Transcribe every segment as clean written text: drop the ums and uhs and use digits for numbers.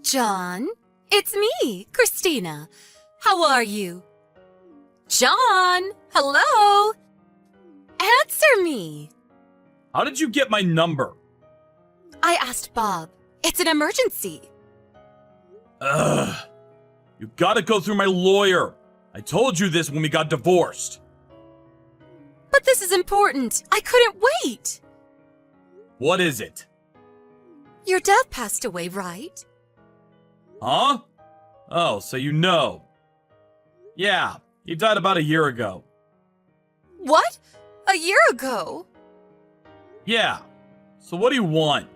John, it's me, Christina. How are you? John, hello? Answer me. How did you get my number? I asked Bob. It's an emergency. Ugh. You gotta go through my lawyer. I told you this when we got divorced. But this is important. I couldn't wait. What is it? Your dad passed away, right? Huh? Oh, so you know. Yeah, he died about a year ago. What? A year ago? Yeah. So what do you want?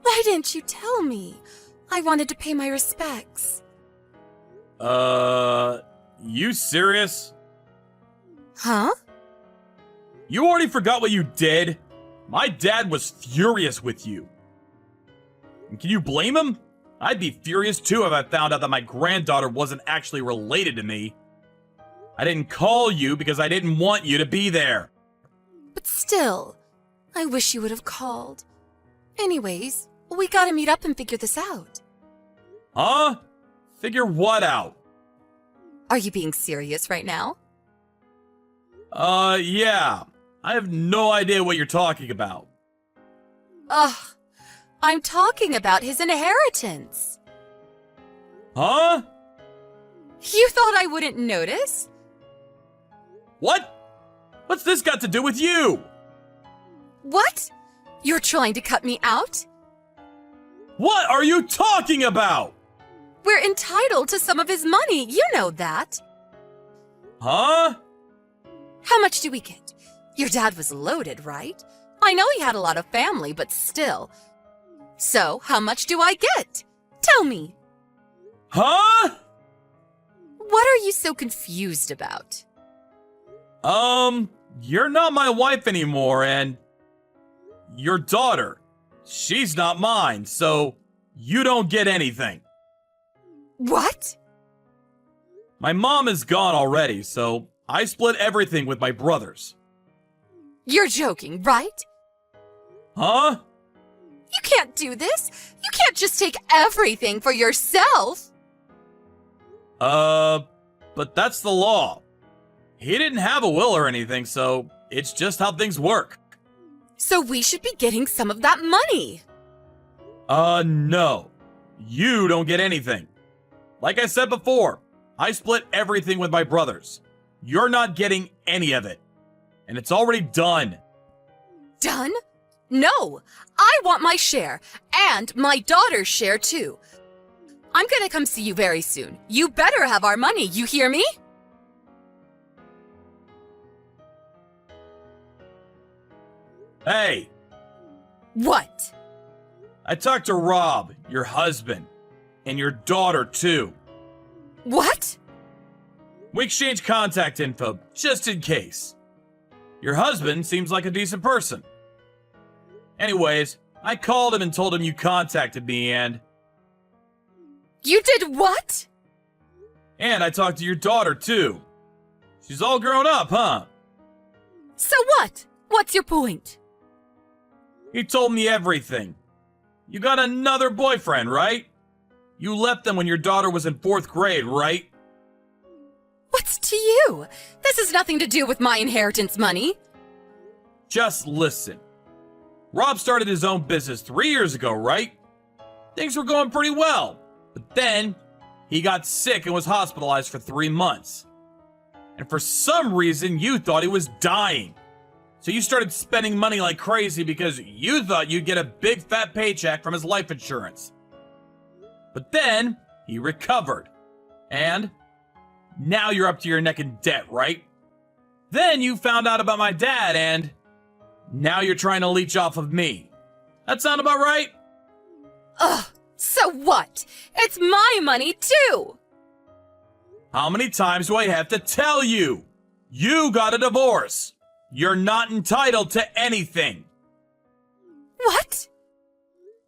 Why didn't you tell me? I wanted to pay my respects. You serious? Huh? You already forgot what you did? My dad was furious with you. And can you blame him? I'd be furious too if I found out that my granddaughter wasn't actually related to me. I didn't call you because I didn't want you to be there. But still, I wish you would have called. Anyways, we gotta meet up and figure this out. Huh? Figure what out? Are you being serious right now? Yeah. I have no idea what you're talking about. Ugh, I'm talking about his inheritance. Huh? You thought I wouldn't notice? What? What's this got to do with you? What? You're trying to cut me out? What are you talking about? We're entitled to some of his money, you know that. Huh? How much do we get? Your dad was loaded, right? I know he had a lot of family, but still. So, how much do I get? Tell me. Huh? What are you so confused about? You're not my wife anymore, and your daughter, she's not mine, so you don't get anything. What? My mom is gone already, so I split everything with my brothers. You're joking, right? Huh? You can't do this. You can't just take everything for yourself. But that's the law. He didn't have a will or anything, so it's just how things work. So we should be getting some of that money. No. You don't get anything. Like I said before, I split everything with my brothers. You're not getting any of it. And it's already done. Done? No, I want my share, and my daughter's share too. I'm gonna come see you very soon. You better have our money, you hear me? Hey, What? I talked to Rob, your husband, and your daughter too. What? We exchanged contact info, just in case. Your husband seems like a decent person. Anyways, I called him and told him you contacted me and You did what? I talked to your daughter too. She's all grown up, huh? So what? What's your point? He told me everything. You got another boyfriend, right? You left them when your daughter was in 4th grade, right? What's to you? This has nothing to do with my inheritance money. Just listen. Rob started his own business 3 years ago, right? Things were going pretty well. But then, he got sick and was hospitalized for 3 months. And for some reason, you thought he was dying. So you started spending money like crazy because you thought you'd get a big fat paycheck from his life insurance. But then, he recovered. And now you're up to your neck in debt, right? Then you found out about my dad and now you're trying to leech off of me. That sound about right? Ugh, so what? It's my money too! How many times do I have to tell you? You got a divorce. You're not entitled to anything. What?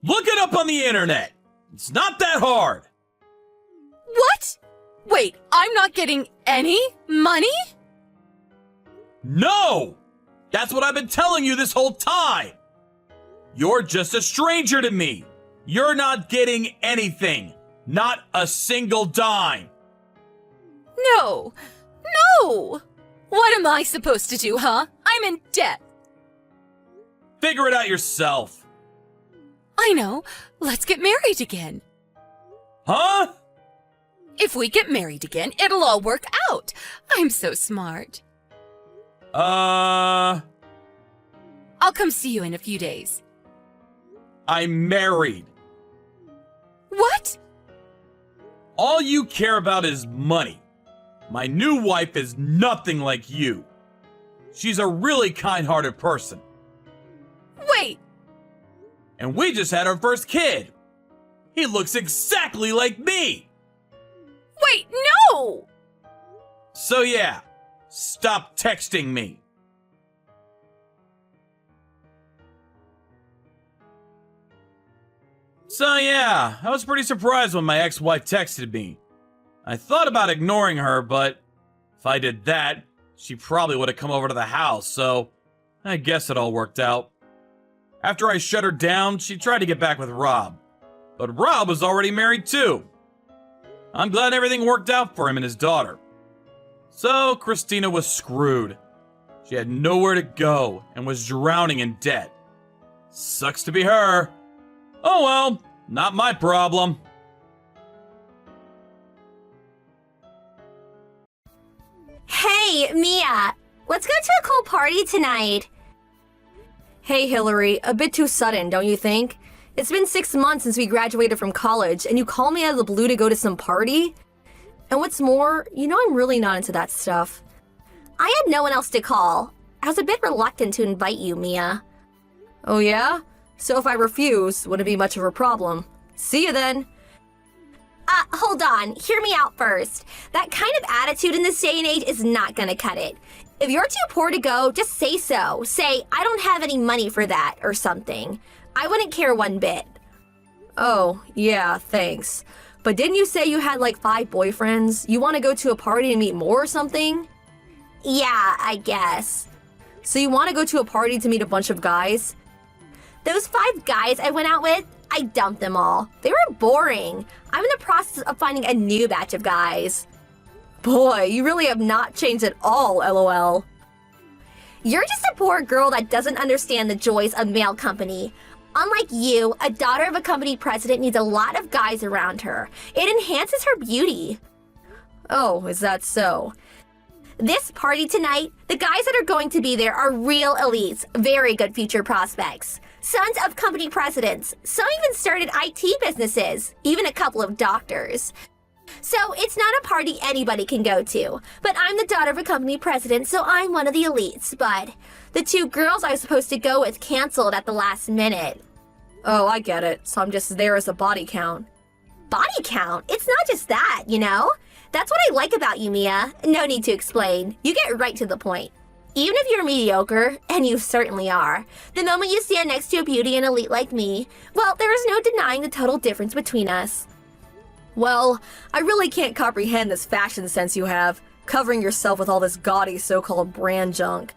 Look it up on the internet. It's not that hard. What? Wait, I'm not getting any money? No! That's what I've been telling you this whole time. You're just a stranger to me. You're not getting anything. Not a single dime. No! No! What am I supposed to do, huh? I'm in debt. Figure it out yourself. I know. Let's get married again. Huh? If we get married again, it'll all work out. I'm so smart. I'll come see you in a few days. I'm married. What? All you care about is money. My new wife is nothing like you. She's a really kind-hearted person. Wait! And we just had our first kid. He looks exactly like me. Wait, no! So yeah, stop texting me. So yeah, I was pretty surprised when my ex-wife texted me. I thought about ignoring her, but if I did that, she probably would have come over to the house, so I guess it all worked out. After I shut her down, she tried to get back with Rob. But Rob was already married too. I'm glad everything worked out for him and his daughter. So Christina was screwed. She had nowhere to go and was drowning in debt. Sucks to be her. Oh well, not my problem. Hey, Mia! Let's go to a cool party tonight. Hey, Hillary, a bit too sudden, don't you think? It's been 6 months since we graduated from college, and you call me out of the blue to go to some party? And what's more, you know I'm really not into that stuff. I had no one else to call. I was a bit reluctant to invite you, Mia. Oh yeah? So if I refuse, wouldn't be much of a problem. See you then. Hold on. Hear me out first. That kind of attitude in this day and age is not gonna cut it. If you're too poor to go, just say so. Say, I don't have any money for that, or something. I wouldn't care one bit. Oh, yeah, thanks. But didn't you say you had like 5 boyfriends? You want to go to a party and meet more or something? Yeah, I guess. So you want to go to a party to meet a bunch of guys? Those 5 guys I went out with, I dumped them all. They were boring. I'm in the process of finding a new batch of guys. Boy, you really have not changed at all, LOL. You're just a poor girl that doesn't understand the joys of male company. Unlike you, a daughter of a company president needs a lot of guys around her. It enhances her beauty. Oh, is that so? This party tonight, the guys that are going to be there are real elites, very good future prospects. Sons of company presidents. Some even started IT businesses, even a couple of doctors. So it's not a party anybody can go to. But I'm the daughter of a company president, so I'm one of the elites. But the 2 girls I was supposed to go with canceled at the last minute. Oh, I get it. So I'm just there as a body count. Body count? It's not just that, you know? That's what I like about you, Mia. No need to explain. You get right to the point. Even if you're mediocre, and you certainly are, the moment you stand next to a beauty and elite like me, well, there is no denying the total difference between us. Well, I really can't comprehend this fashion sense you have, covering yourself with all this gaudy so-called brand junk.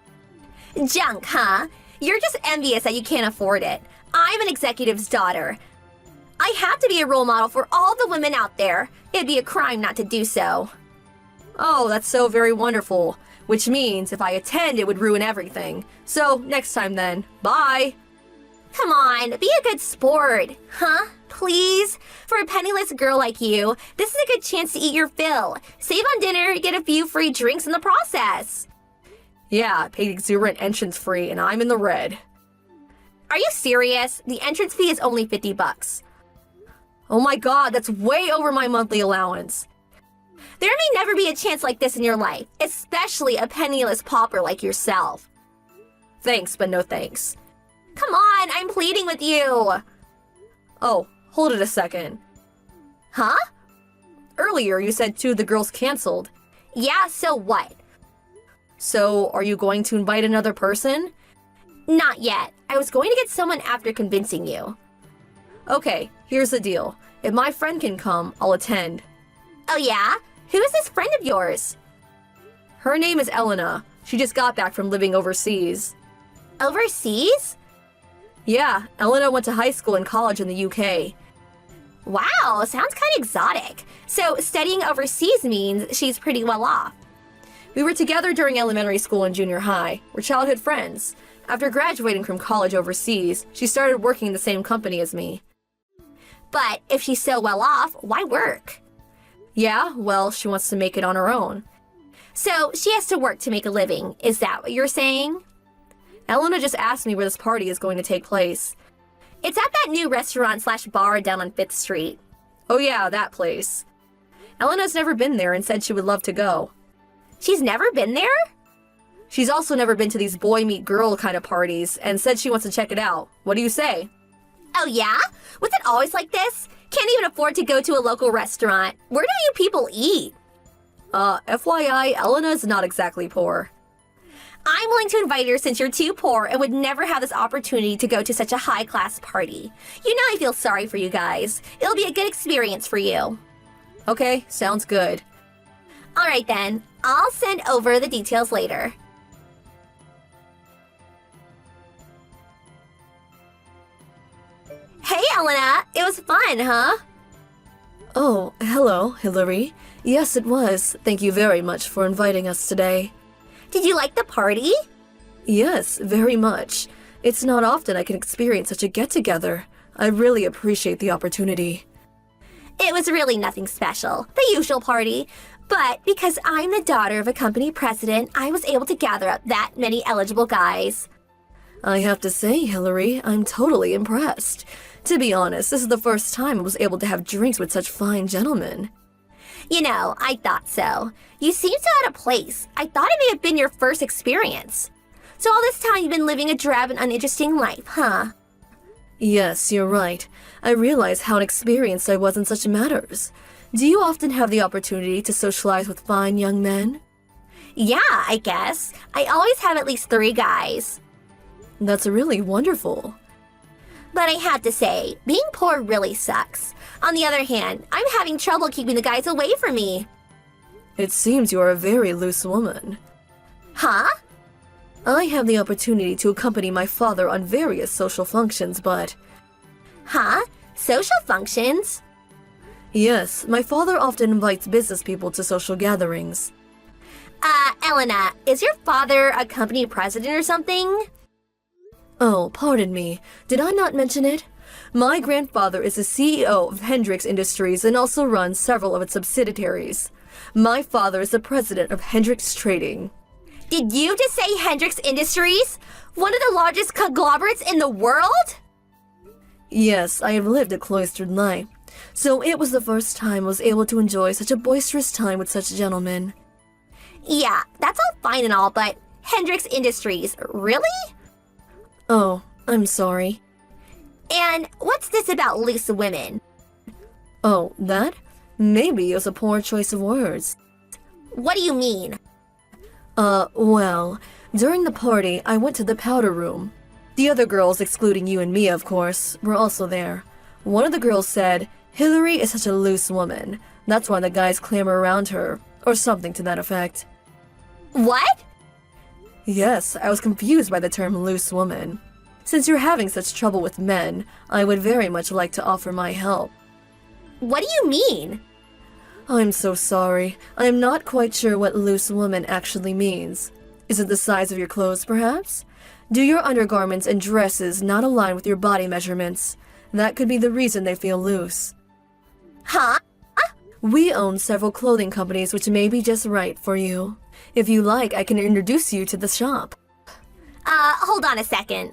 Junk, huh? You're just envious that you can't afford it. I'm an executive's daughter. I have to be a role model for all the women out there. It'd be a crime not to do so. Oh, that's so very wonderful. Which means if I attend, it would ruin everything. So, next time then. Bye! Come on, be a good sport, huh? Please? For a penniless girl like you, this is a good chance to eat your fill. Save on dinner, get a few free drinks in the process. Yeah, paid exuberant entrance fee, and I'm in the red. Are you serious? The entrance fee is only $50. Oh my god, that's way over my monthly allowance. There may never be a chance like this in your life, especially a penniless pauper like yourself. Thanks, but no thanks. Come on, I'm pleading with you. Oh, hold it a second. Huh? Earlier, you said 2 of the girls canceled. Yeah, so what? So, are you going to invite another person? Not yet. I was going to get someone after convincing you. Okay, here's the deal. If my friend can come, I'll attend. Oh yeah? Who is this friend of yours? Her name is Elena. She just got back from living overseas. Overseas? Yeah, Elena went to high school and college in the UK. Wow, sounds kind of exotic. So studying overseas means she's pretty well off. We were together during elementary school and junior high. We're childhood friends. After graduating from college overseas, she started working in the same company as me. But if she's so well off, why work? Yeah, well, she wants to make it on her own. So she has to work to make a living, is that what you're saying? Elena just asked me where this party is going to take place. It's at that new restaurant/bar down on 5th Street. Oh yeah, that place. Elena's never been there and said she would love to go. She's never been there? She's also never been to these boy meet girl kind of parties and said she wants to check it out. What do you say? Oh yeah? Was it always like this? Can't even afford to go to a local restaurant. Where do you people eat? FYI, Elena's not exactly poor. I'm willing to invite her since you're too poor and would never have this opportunity to go to such a high-class party. You know I feel sorry for you guys. It'll be a good experience for you. Okay, sounds good. Alright then, I'll send over the details later. Hey Elena, it was fun, huh? Oh, hello, Hillary. Yes, it was. Thank you very much for inviting us today. Did you like the party? Yes, very much. It's not often I can experience such a get-together. I really appreciate the opportunity. It was really nothing special, the usual party. But because I'm the daughter of a company president, I was able to gather up that many eligible guys. I have to say, Hillary, I'm totally impressed. To be honest, this is the first time I was able to have drinks with such fine gentlemen. You know, I thought so. You seem so out of place. I thought it may have been your first experience. So all this time you've been living a drab and uninteresting life, huh? Yes, you're right. I realize how inexperienced I was in such matters. Do you often have the opportunity to socialize with fine young men? Yeah, I guess. I always have at least 3 guys. That's really wonderful. But I have to say, being poor really sucks. On the other hand, I'm having trouble keeping the guys away from me. It seems you are a very loose woman. Huh? I have the opportunity to accompany my father on various social functions, but... Huh? Social functions? Yes, my father often invites business people to social gatherings. Elena, is your father a company president or something? Oh, pardon me. Did I not mention it? My grandfather is the CEO of Hendrix Industries and also runs several of its subsidiaries. My father is the president of Hendrix Trading. Did you just say Hendrix Industries? One of the largest conglomerates in the world? Yes, I have lived a cloistered life, so it was the first time I was able to enjoy such a boisterous time with such gentlemen. Yeah, that's all fine and all, but Hendrix Industries, really? Oh, I'm sorry. And what's this about loose women? Oh, that? Maybe it was a poor choice of words. What do you mean? Well, during the party, I went to the powder room. The other girls, excluding you and me, of course, were also there. One of the girls said, "Hillary is such a loose woman. That's why the guys clamor around her," or something to that effect. What? Yes, I was confused by the term loose woman. Since you're having such trouble with men, I would very much like to offer my help. What do you mean? I'm so sorry. I am not quite sure what loose woman actually means. Is it the size of your clothes, perhaps? Do your undergarments and dresses not align with your body measurements? That could be the reason they feel loose. Huh? We own several clothing companies which may be just right for you. If you like, I can introduce you to the shop. Hold on a second.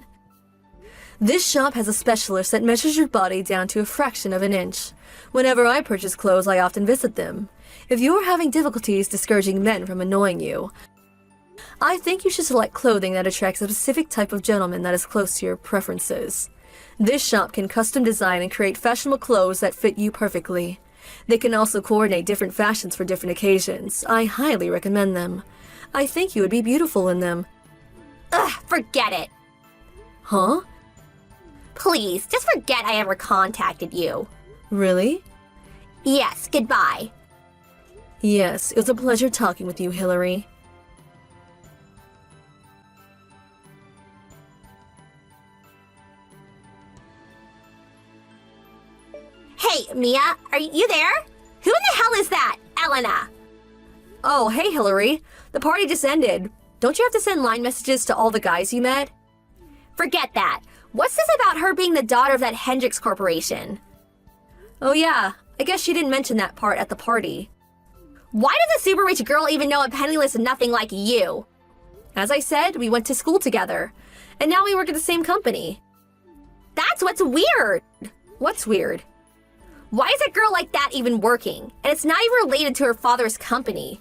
This shop has a specialist that measures your body down to a fraction of an inch. Whenever I purchase clothes, I often visit them. If you're having difficulties discouraging men from annoying you, I think you should select clothing that attracts a specific type of gentleman that is close to your preferences. This shop can custom design and create fashionable clothes that fit you perfectly. They can also coordinate different fashions for different occasions. I highly recommend them. I think you would be beautiful in them. Ugh, forget it. Huh? Please, just forget I ever contacted you. Really? Yes, goodbye. Yes, it was a pleasure talking with you, Hillary. Mia, are you there? Who in the hell is that? Elena. Oh, hey, Hillary. The party just ended. Don't you have to send line messages to all the guys you met? Forget that. What's this about her being the daughter of that Hendrix Corporation? Oh yeah, I guess she didn't mention that part at the party. Why does a super rich girl even know a penniless nothing like you? As I said, we went to school together. And now we work at the same company. That's what's weird. What's weird? Why is a girl like that even working? And it's not even related to her father's company.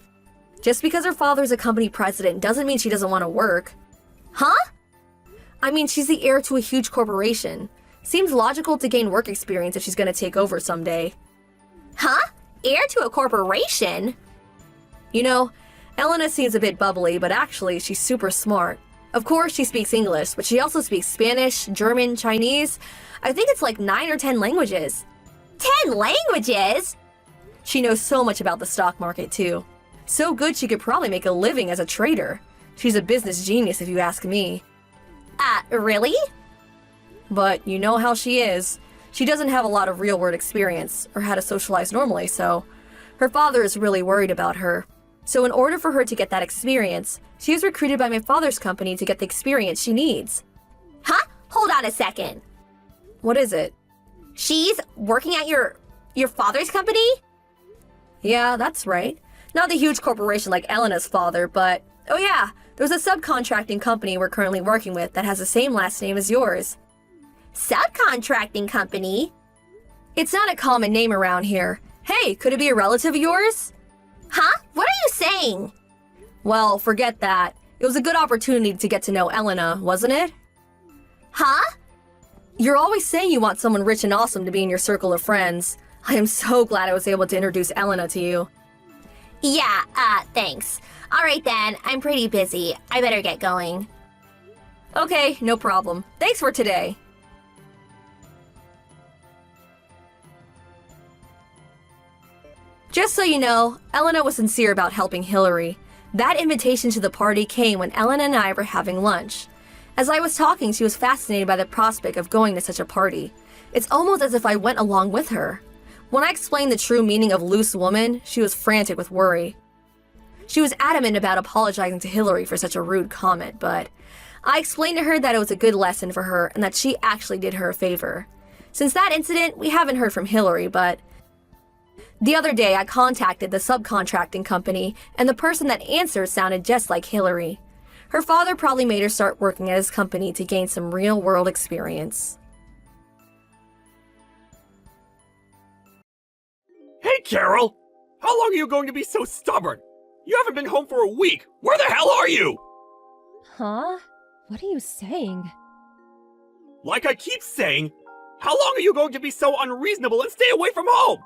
Just because her father's a company president doesn't mean she doesn't want to work. Huh? I mean, she's the heir to a huge corporation. Seems logical to gain work experience if she's gonna take over someday. Huh? Heir to a corporation? You know, Elena seems a bit bubbly, but actually she's super smart. Of course she speaks English, but she also speaks Spanish, German, Chinese. I think it's like 9 or 10 languages. 10 languages? She knows so much about the stock market too. So good she could probably make a living as a trader. She's a business genius if you ask me. Really? But you know how she is. She doesn't have a lot of real-world experience or how to socialize normally, so her father is really worried about her. So in order for her to get that experience, she was recruited by my father's company to get the experience she needs. Huh? Hold on a second. What is it? She's working at your father's company? Yeah, that's right. Not the huge corporation like Elena's father, but oh yeah, there's a subcontracting company we're currently working with that has the same last name as yours. Subcontracting company? It's not a common name around here. Hey, could it be a relative of yours? Huh? What are you saying? Well, forget that. It was a good opportunity to get to know Elena, wasn't it? Huh? You're always saying you want someone rich and awesome to be in your circle of friends. I am so glad I was able to introduce Elena to you. Yeah, thanks. All right then, I'm pretty busy. I better get going. Okay, no problem. Thanks for today. Just so you know, Elena was sincere about helping Hillary. That invitation to the party came when Elena and I were having lunch. As I was talking, she was fascinated by the prospect of going to such a party. It's almost as if I went along with her. When I explained the true meaning of loose woman, she was frantic with worry. She was adamant about apologizing to Hillary for such a rude comment, but I explained to her that it was a good lesson for her and that she actually did her a favor. Since that incident, we haven't heard from Hillary, but the other day I contacted the subcontracting company, and the person that answered sounded just like Hillary. Her father probably made her start working at his company to gain some real-world experience. Hey, Carol! How long are you going to be so stubborn? You haven't been home for a week! Where the hell are you? Huh? What are you saying? Like I keep saying, how long are you going to be so unreasonable and stay away from home?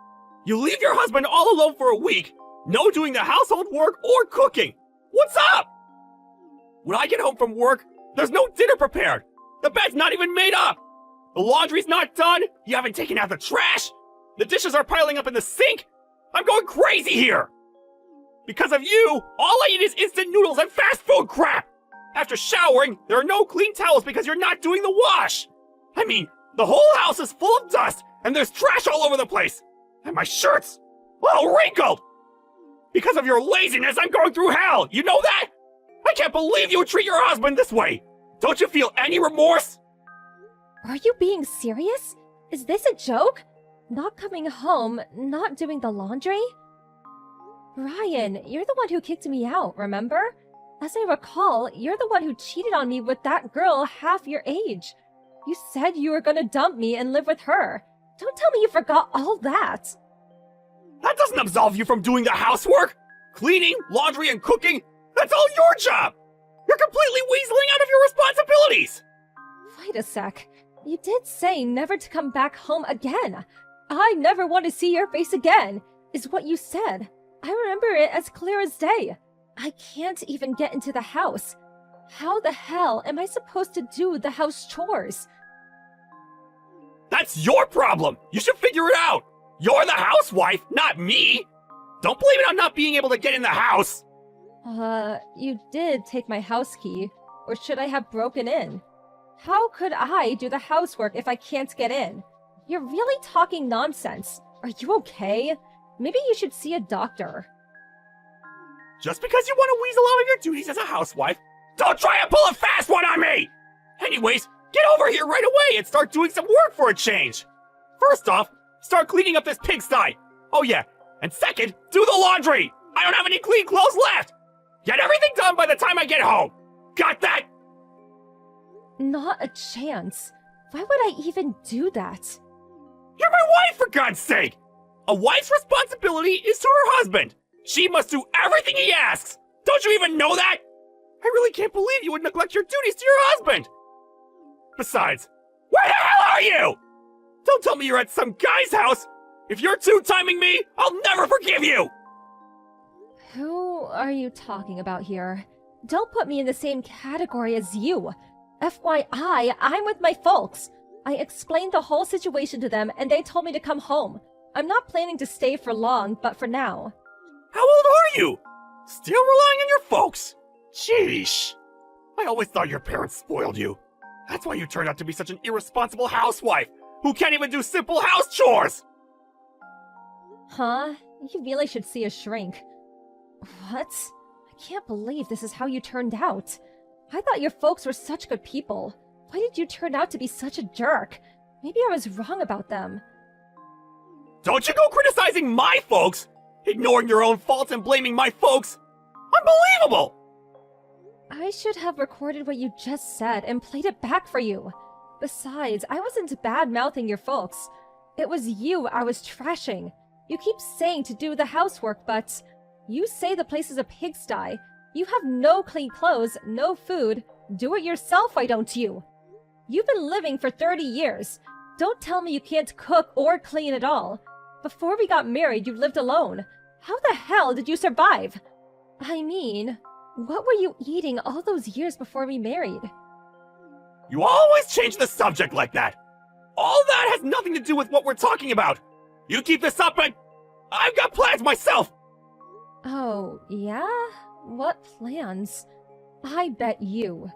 You leave your husband all alone for a week, no doing the household work or cooking! What's up? When I get home from work, there's no dinner prepared! The bed's not even made up! The laundry's not done! You haven't taken out the trash! The dishes are piling up in the sink! I'm going crazy here! Because of you, all I eat is instant noodles and fast food crap! After showering, there are no clean towels because you're not doing the wash! I mean, the whole house is full of dust, and there's trash all over the place! And my shirt's all wrinkled! Because of your laziness, I'm going through hell! You know that? I can't believe you would treat your husband this way! Don't you feel any remorse? Are you being serious? Is this a joke? Not coming home, not doing the laundry? Ryan, you're the one who kicked me out, remember? As I recall, you're the one who cheated on me with that girl half your age. You said you were gonna dump me and live with her. Don't tell me you forgot all that. That doesn't absolve you from doing the housework! Cleaning, laundry, and cooking! That's all your job! You're completely weaseling out of your responsibilities! Wait a sec. You did say never to come back home again. I never want to see your face again, is what you said. I remember it as clear as day. I can't even get into the house. How the hell am I supposed to do the house chores? That's your problem! You should figure it out! You're the housewife, not me! Don't blame it on not being able to get in the house! You did take my house key, or should I have broken in? How could I do the housework if I can't get in? You're really talking nonsense. Are you okay? Maybe you should see a doctor. Just because you want to weasel out of your duties as a housewife, don't try and pull a fast one on me! Anyways, get over here right away and start doing some work for a change! First off, start cleaning up this pigsty! Oh yeah, and second, do the laundry! I don't have any clean clothes left! Get everything done by the time I get home! Got that? Not a chance. Why would I even do that? You're my wife, for God's sake! A wife's responsibility is to her husband! She must do everything he asks! Don't you even know that? I really can't believe you would neglect your duties to your husband! Besides, where the hell are you? Don't tell me you're at some guy's house! If you're two-timing me, I'll never forgive you! Who are you talking about here? Don't put me in the same category as you. FYI, I'm with my folks. I explained the whole situation to them and they told me to come home. I'm not planning to stay for long, but for now. How old are you? Still relying on your folks? Sheesh. I always thought your parents spoiled you. That's why you turned out to be such an irresponsible housewife who can't even do simple house chores! Huh? You really should see a shrink. What? I can't believe this is how you turned out. I thought your folks were such good people. Why did you turn out to be such a jerk? Maybe I was wrong about them. Don't you go criticizing my folks! Ignoring your own faults and blaming my folks! Unbelievable! I should have recorded what you just said and played it back for you. Besides, I wasn't bad-mouthing your folks. It was you I was trashing. You keep saying to do the housework, but you say the place is a pigsty. You have no clean clothes, no food. Do it yourself, why don't you? You've been living for 30 years. Don't tell me you can't cook or clean at all. Before we got married, you lived alone. How the hell did you survive? I mean, what were you eating all those years before we married? You always change the subject like that. All that has nothing to do with what we're talking about. You keep this up and I've got plans myself. Oh, yeah? What plans? I bet you.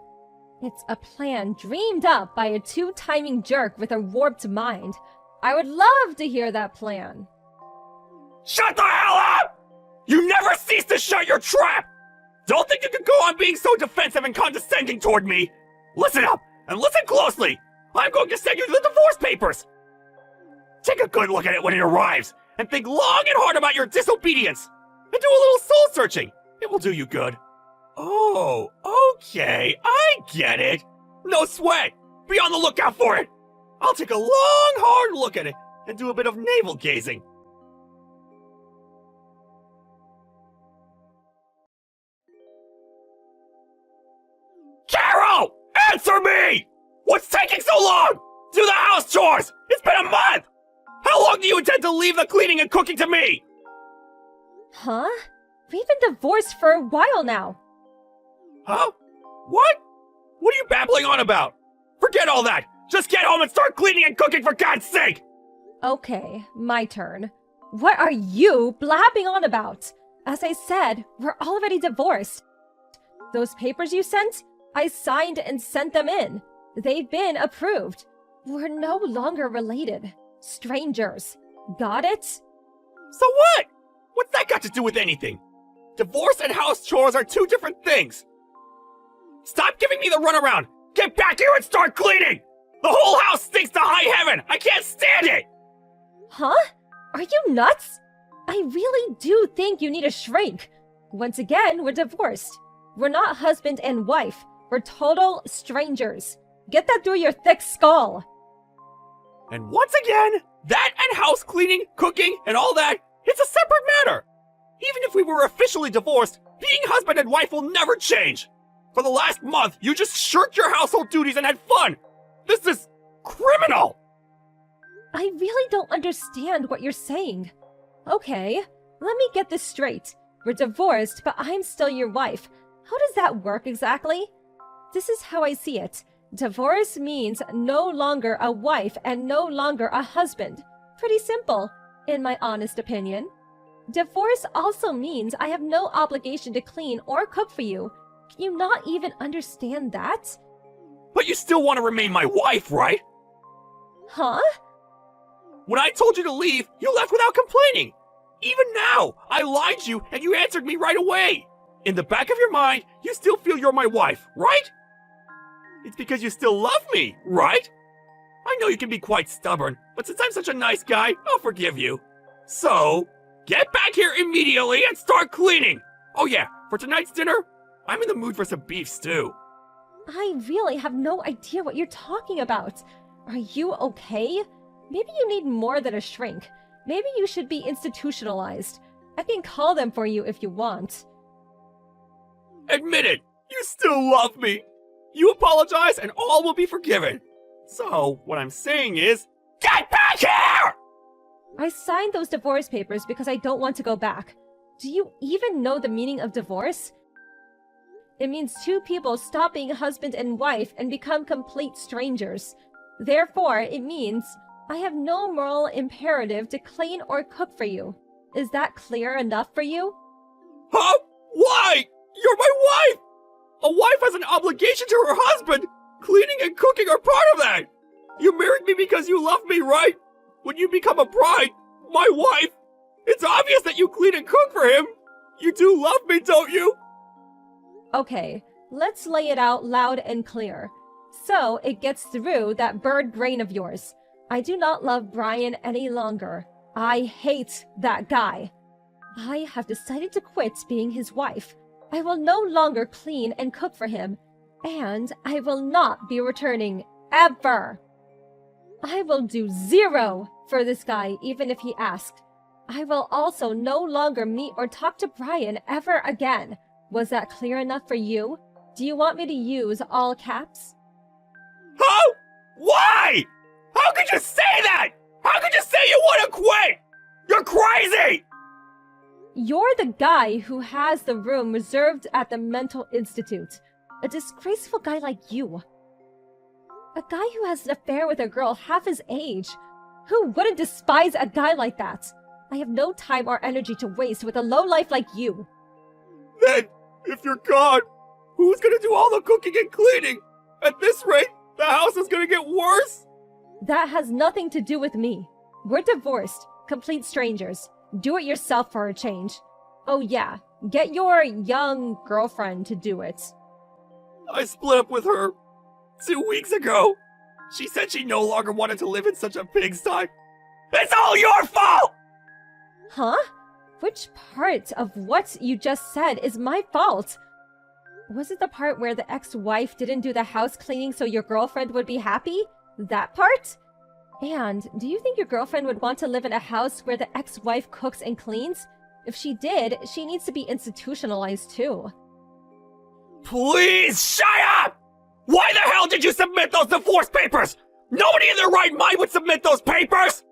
It's a plan dreamed up by a two-timing jerk with a warped mind. I would love to hear that plan. Shut the hell up! You never cease to shut your trap! Don't think you can go on being so defensive and condescending toward me! Listen up, and listen closely! I'm going to send you the divorce papers! Take a good look at it when it arrives, and think long and hard about your disobedience! And do a little soul-searching! It will do you good. Oh, okay, I get it! No sweat! Be on the lookout for it! I'll take a long, hard look at it, and do a bit of navel-gazing. Carol! Answer me! What's taking so long? Do the house chores! It's been a month! How long do you intend to leave the cleaning and cooking to me? Huh? We've been divorced for a while now. Huh? What? What are you babbling on about? Forget all that! Just get home and start cleaning and cooking for God's sake! Okay, my turn. What are you blabbing on about? As I said, we're already divorced. Those papers you sent, I signed and sent them in. They've been approved. We're no longer related. Strangers. Got it? So what? What's that got to do with anything? Divorce and house chores are two different things. Stop giving me the runaround! Get back here and start cleaning! The whole house stinks to high heaven! I can't stand it! Huh? Are you nuts? I really do think you need a shrink. Once again, we're divorced. We're not husband and wife. We're total strangers. Get that through your thick skull. And once again, that and house cleaning, cooking, and all that, it's a separate matter. Even if we were officially divorced, being husband and wife will never change. For the last month, you just shirked your household duties and had fun. This is criminal. I really don't understand what you're saying. Okay, let me get this straight. We're divorced, but I'm still your wife. How does that work exactly? This is how I see it. Divorce means no longer a wife and no longer a husband. Pretty simple, in my honest opinion. Divorce also means I have no obligation to clean or cook for you. Can you not even understand that? But you still want to remain my wife, right? Huh? When I told you to leave, you left without complaining. Even now, I lied to you and you answered me right away. In the back of your mind, you still feel you're my wife, right? It's because you still love me, right? I know you can be quite stubborn, but since I'm such a nice guy, I'll forgive you. So, get back here immediately and start cleaning! Oh yeah, for tonight's dinner, I'm in the mood for some beef stew. I really have no idea what you're talking about. Are you okay? Maybe you need more than a shrink. Maybe you should be institutionalized. I can call them for you if you want. Admit it! You still love me! You apologize and all will be forgiven. So, what I'm saying is, get back here! I signed those divorce papers because I don't want to go back. Do you even know the meaning of divorce? It means two people stop being husband and wife and become complete strangers. Therefore, it means I have no moral imperative to clean or cook for you. Is that clear enough for you? Huh? Why? You're my wife! A wife has an obligation to her husband! Cleaning and cooking are part of that! You married me because you love me, right? When you become a bride, my wife, it's obvious that you clean and cook for him! You do love me, don't you? Okay, let's lay it out loud and clear. So it gets through that bird brain of yours. I do not love Brian any longer. I hate that guy. I have decided to quit being his wife. I will no longer clean and cook for him, and I will not be returning ever. I will do 0 for this guy even if he asked. I will also no longer meet or talk to Brian ever again. Was that clear enough for you? Do you want me to use all caps? How? Why? How could you say that? How could you say you want to quit? You're crazy! You're the guy who has the room reserved at the mental institute. A disgraceful guy like you. A guy who has an affair with a girl half his age. Who wouldn't despise a guy like that? I have no time or energy to waste with a lowlife like you. Then, if you're gone, who's gonna do all the cooking and cleaning? At this rate, the house is gonna get worse! That has nothing to do with me. We're divorced, complete strangers. Do it yourself for a change. Oh yeah, get your young girlfriend to do it. I split up with her 2 weeks ago. She said she no longer wanted to live in such a pigsty. It's all your fault! Huh? Which part of what you just said is my fault? Was it the part where the ex-wife didn't do the house cleaning so your girlfriend would be happy? That part? And do you think your girlfriend would want to live in a house where the ex-wife cooks and cleans? If she did, she needs to be institutionalized too. Please shut up! Why the hell did you submit those divorce papers? Nobody in their right mind would submit those papers!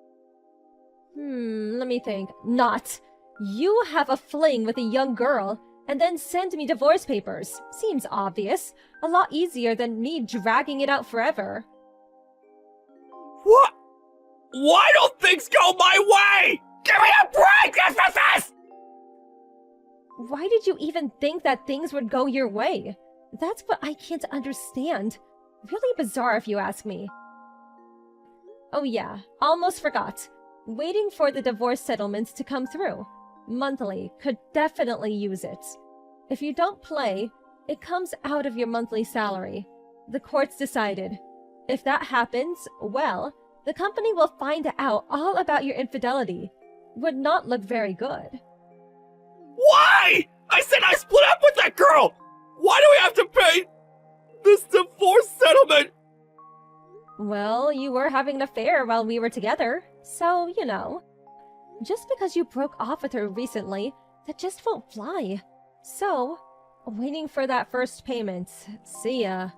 Let me think. Not. You have a fling with a young girl, and then send me divorce papers. Seems obvious. A lot easier than me dragging it out forever. What? Why don't things go my way? Give me a break, this! Why did you even think that things would go your way? That's what I can't understand. Really bizarre if you ask me. Oh yeah, almost forgot. Waiting for the divorce settlements to come through. Monthly, could definitely use it. If you don't play, it comes out of your monthly salary. The court's decided. If that happens, well, the company will find out all about your infidelity. Would not look very good. Why? I said I split up with that girl! Why do we have to pay this divorce settlement? Well, you were having an affair while we were together, so, you know. Just because you broke off with her recently, that just won't fly. So, waiting for that first payment. See ya.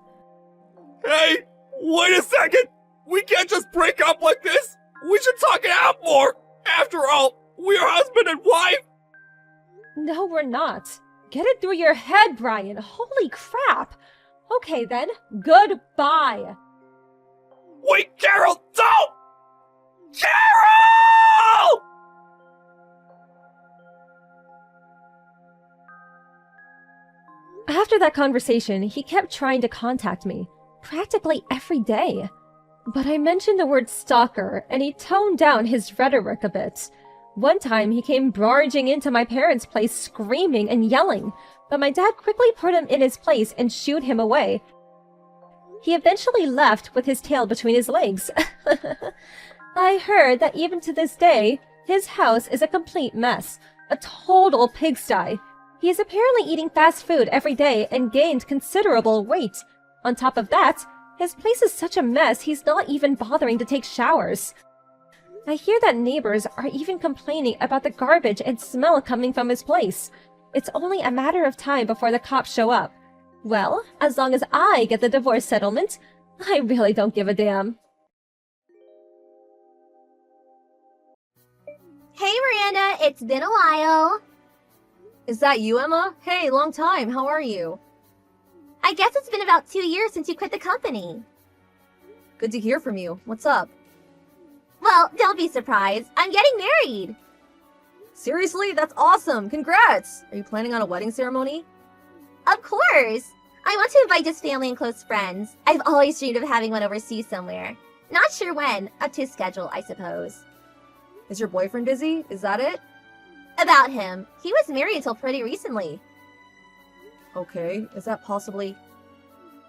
Hey, wait a second! We can't just break up like this! We should talk it out more! After all, we're husband and wife! No, we're not. Get it through your head, Brian. Holy crap. Okay then, goodbye. Wait, Carol, don't! Carol! After that conversation, he kept trying to contact me, practically every day. But I mentioned the word stalker, and he toned down his rhetoric a bit. One time, he came barging into my parents' place screaming and yelling, but my dad quickly put him in his place and shooed him away. He eventually left with his tail between his legs. I heard that even to this day, his house is a complete mess, a total pigsty. He is apparently eating fast food every day and gained considerable weight. On top of that, his place is such a mess he's not even bothering to take showers. I hear that neighbors are even complaining about the garbage and smell coming from his place. It's only a matter of time before the cops show up. Well, as long as I get the divorce settlement, I really don't give a damn. Hey, Miranda, it's been a while. Is that you, Emma? Hey, long time. How are you? I guess it's been about 2 years since you quit the company. Good to hear from you. What's up? Well, don't be surprised. I'm getting married. Seriously? That's awesome. Congrats. Are you planning on a wedding ceremony? Of course. I want to invite just family and close friends. I've always dreamed of having one overseas somewhere. Not sure when. Up to schedule, I suppose. Is your boyfriend busy? Is that it? About him. He was married until pretty recently. Okay. Is that possibly...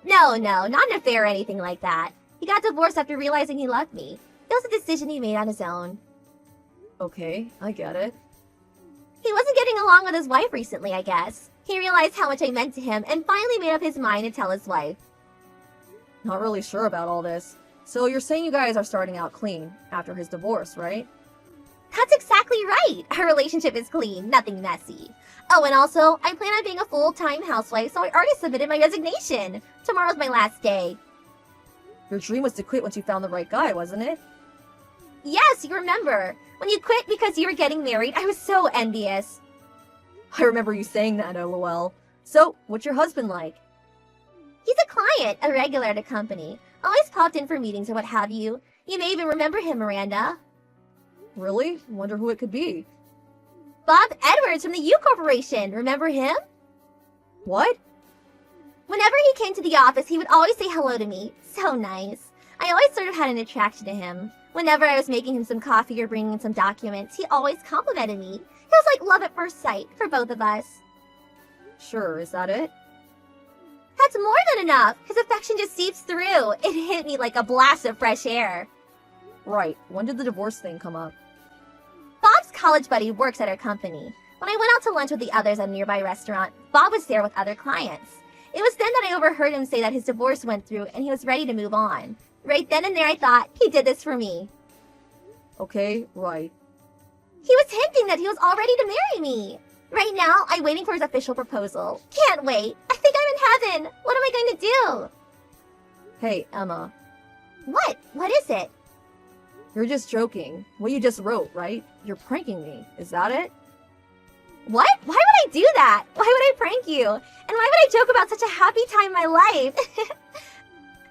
No, not an affair or anything like that. He got divorced after realizing he loved me. It was a decision he made on his own. Okay, I get it. He wasn't getting along with his wife recently, I guess. He realized how much I meant to him and finally made up his mind to tell his wife. Not really sure about all this. So you're saying you guys are starting out clean after his divorce, right? That's exactly right. Our relationship is clean, nothing messy. Oh, and also, I plan on being a full-time housewife, so I already submitted my resignation. Tomorrow's my last day. Your dream was to quit once you found the right guy, wasn't it? Yes, you remember. When you quit because you were getting married, I was so envious. I remember you saying that, lol. So, what's your husband like? He's a client, a regular at a company. Always popped in for meetings or what have you. You may even remember him, Miranda. Really? Wonder who it could be. Bob Edwards from the U Corporation. Remember him? What? Whenever he came to the office, he would always say hello to me. So nice. I always sort of had an attraction to him. Whenever I was making him some coffee or bringing him some documents, he always complimented me. It was like love at first sight for both of us. Sure, is that it? That's more than enough. His affection just seeps through. It hit me like a blast of fresh air. Right. When did the divorce thing come up? Bob's college buddy works at our company. When I went out to lunch with the others at a nearby restaurant, Bob was there with other clients. It was then that I overheard him say that his divorce went through and he was ready to move on. Right then and there I thought, he did this for me. Okay, right. He was hinting that he was all ready to marry me. Right now, I'm waiting for his official proposal. Can't wait. I think I'm in heaven. What am I going to do? Hey, Emma. What? What is it? You're just joking. What you just wrote, right? You're pranking me. Is that it? What? Why would I do that? Why would I prank you? And why would I joke about such a happy time in my life?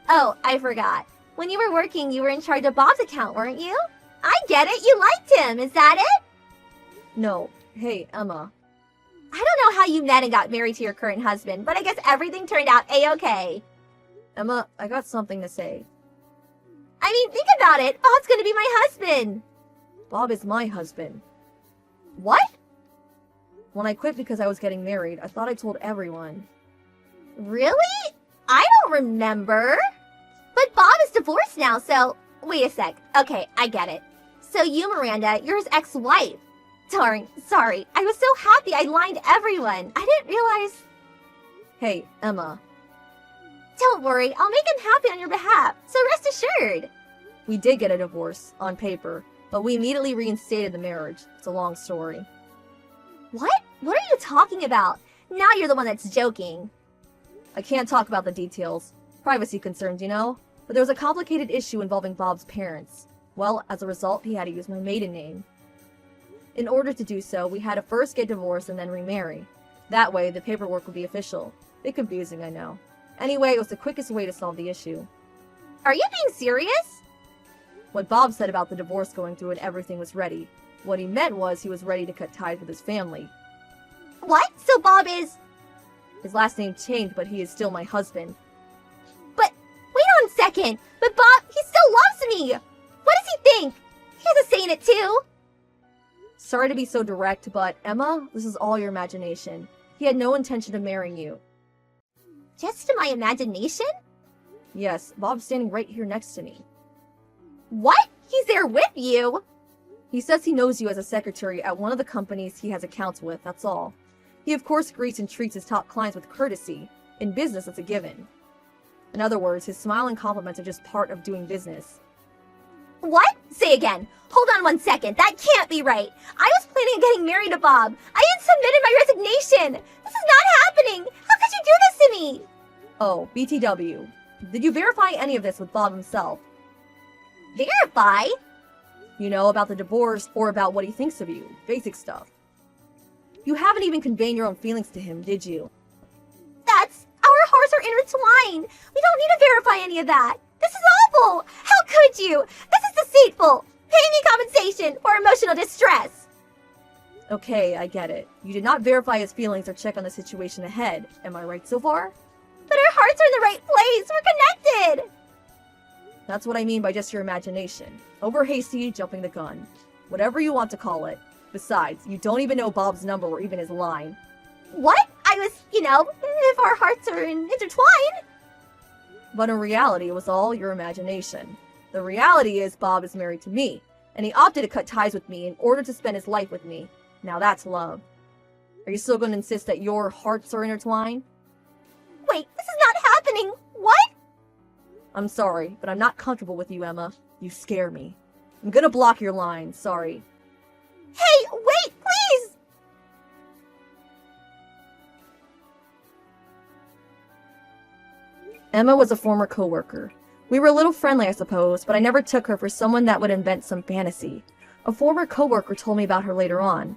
Oh, I forgot. When you were working, you were in charge of Bob's account, weren't you? I get it. You liked him. Is that it? No. Hey, Emma. I don't know how you met and got married to your current husband, but I guess everything turned out A-okay. Emma, I got something to say. I mean, think about it. Bob's gonna be my husband. Bob is my husband. What? When I quit because I was getting married, I thought I told everyone. Really? I don't remember. But Bob is divorced now, so... Wait a sec. Okay, I get it. So you, Miranda, you're his ex-wife. Darn, sorry. I was so happy I lied to everyone. I didn't realize... Hey, Emma. Don't worry, I'll make him happy on your behalf, so rest assured. We did get a divorce, on paper, but we immediately reinstated the marriage. It's a long story. What? What are you talking about? Now you're the one that's joking. I can't talk about the details. Privacy concerns, you know? But there was a complicated issue involving Bob's parents. Well, as a result, he had to use my maiden name. In order to do so, we had to first get divorced and then remarry. That way, the paperwork would be official. Bit confusing, I know. Anyway, it was the quickest way to solve the issue. Are you being serious? What Bob said about the divorce going through and everything was ready. What he meant was he was ready to cut ties with his family. What? So Bob is... His last name changed, but he is still my husband. But, wait on a second, but Bob, he still loves me. What does he think? He has a say in it too. Sorry to be so direct, but Emma, this is all your imagination. He had no intention of marrying you. Just my imagination? Yes, Bob's standing right here next to me. What? He's there with you? He says he knows you as a secretary at one of the companies he has accounts with, that's all. He of course greets and treats his top clients with courtesy. In business, it's a given. In other words, his smile and compliments are just part of doing business. What? Say again. Hold on 1 second. That can't be right. I was planning on getting married to Bob. I had submitted my resignation. This is not happening. How could you do this to me? Oh, BTW. Did you verify any of this with Bob himself? Verify? You know, about the divorce or about what he thinks of you. Basic stuff. You haven't even conveyed your own feelings to him, did you? Our hearts are intertwined. We don't need to verify any of that. This is awful. How could you? This is deceitful. Pay me compensation for emotional distress. Okay, I get it. You did not verify his feelings or check on the situation ahead. Am I right so far? But our hearts are in the right place. We're connected. That's what I mean by just your imagination. Over hasty, jumping the gun. Whatever you want to call it. Besides, you don't even know Bob's number or even his line. What? I was, if our hearts are intertwined. But in reality, it was all your imagination. The reality is Bob is married to me, and he opted to cut ties with me in order to spend his life with me. Now that's love. Are you still going to insist that your hearts are intertwined? Wait, this is not happening. What? I'm sorry, but I'm not comfortable with you, Emma. You scare me. I'm gonna block your line, sorry. Hey, wait, please! Emma was a former coworker. We were a little friendly, I suppose, but I never took her for someone that would invent some fantasy. A former coworker told me about her later on.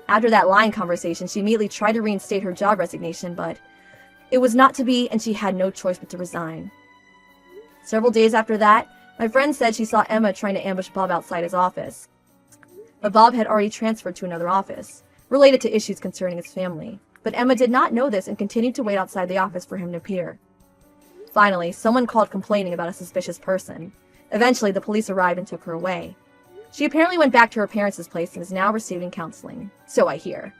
After that line conversation, she immediately tried to reinstate her job resignation, but it was not to be, and she had no choice but to resign. Several days after that, my friend said she saw Emma trying to ambush Bob outside his office. But Bob had already transferred to another office, related to issues concerning his family. But Emma did not know this and continued to wait outside the office for him to appear. Finally, someone called complaining about a suspicious person. Eventually, the police arrived and took her away. She apparently went back to her parents' place and is now receiving counseling. So I hear.